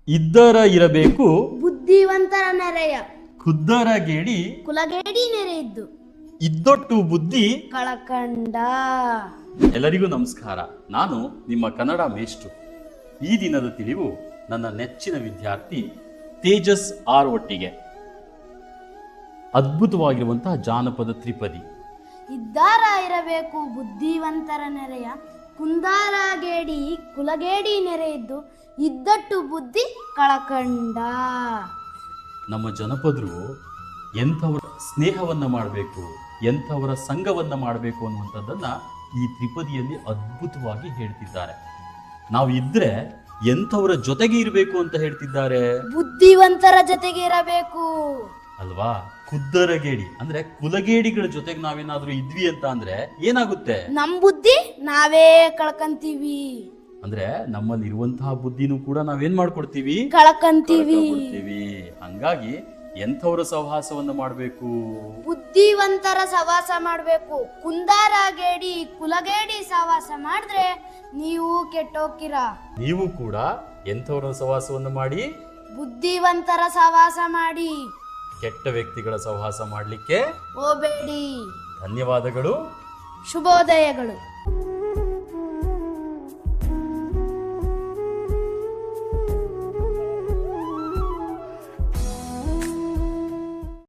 ಇದ್ದರ ಇರಬೇಕು ಬುದ್ಧಿವಂತರ ನೆರೆಯ, ಖುದ್ದರ ಗೇಡಿ ಕುಲಗೇಡಿ ನೆರೆಯಿದ್ದು, ಇದ್ದೊಟ್ಟು ಬುದ್ಧಿ ಕಳಕಂಡ. ಎಲ್ಲರಿಗೂ ನಮಸ್ಕಾರ. ನಾನು ನಿಮ್ಮ ಕನ್ನಡ ಮೇಷ್ಟ್ರು. ಈ ದಿನದ ತಿಳಿವು ನನ್ನ ನೆಚ್ಚಿನ ವಿದ್ಯಾರ್ಥಿ ತೇಜಸ್ ಆರ್ ಒಟ್ಟಿಗೆ. ಅದ್ಭುತವಾಗಿರುವಂತಹ ಜಾನಪದ ತ್ರಿಪದಿ. ಇದ್ದಾರ ಇರಬೇಕು ಬುದ್ಧಿವಂತರ ನೆರೆಯ, ಕುಂದಾರ ಗೇಡಿ ಕುಲಗೇಡಿ ನೆರೆಯಿದ್ದು, ಇದ್ದಟ್ಟು ಬುದ್ಧಿ ಕಳಕಂಡ. ನಮ್ಮ ಜನಪದರು ಎಂಥವರ ಸ್ನೇಹವನ್ನ ಮಾಡಬೇಕು, ಎಂಥವರ ಸಂಘವನ್ನ ಮಾಡಬೇಕು ಅನ್ನುವಂಥದ್ದನ್ನ ಈ ತ್ರಿಪದಿಯಲ್ಲಿ ಅದ್ಭುತವಾಗಿ ಹೇಳ್ತಿದ್ದಾರೆ. ನಾವು ಇದ್ರೆ ಎಂಥವರ ಜೊತೆಗೆ ಇರಬೇಕು ಅಂತ ಹೇಳ್ತಿದ್ದಾರೆ. ಬುದ್ಧಿವಂತರ ಜೊತೆಗೆ ಇರಬೇಕು ಅಲ್ವಾ? ಖುದ್ದರಗೇಡಿ ಅಂದ್ರೆ ಕುಲಗೇಡಿಗಳ ಜೊತೆಗೆ ನಾವೇನಾದ್ರೂ ಇದ್ವಿ ಅಂತ ಅಂದ್ರೆ ಏನಾಗುತ್ತೆ? ನಮ್ ಬುದ್ಧಿ ನಾವೇ ಕಳ್ಕಂತೀವಿ. ಅಂದ್ರೆ ನಮ್ಮಲ್ಲಿ ಇರುವಂತಹ ಬುದ್ಧಿನೂ ಕೂಡ ನಾವೇನ್ ಮಾಡ್ಕೊಡ್ತೀವಿ? ಕಳ್ಕಂತೀವಿ. ಹಂಗಾಗಿ ಎಂಥವರ ಸಹವಾಸವನ್ನ ಮಾಡಬೇಕು? ಬುದ್ಧಿವಂತರ ಸಹವಾಸ ಮಾಡ್ಬೇಕು. ಕುಂದಾರ ಗೇಡಿ ಕುಲಗೇಡಿ ಸಹವಾಸ ಮಾಡಿದ್ರೆ ನೀವು ಕೆಟ್ಟೋಗ್ತೀರ. ನೀವು ಕೂಡ ಎಂಥವರ ಸಹವಾಸವನ್ನ ಮಾಡಿ? ಬುದ್ಧಿವಂತರ ಸಹವಾಸ ಮಾಡಿ. ಕೆಟ್ಟ ವ್ಯಕ್ತಿಗಳ ಸಹವಾಸ ಮಾಡ್ಲಿಕ್ಕೆ ಹೋಗಬೇಡಿ. ಧನ್ಯವಾದಗಳು. ಶುಭೋದಯಗಳು.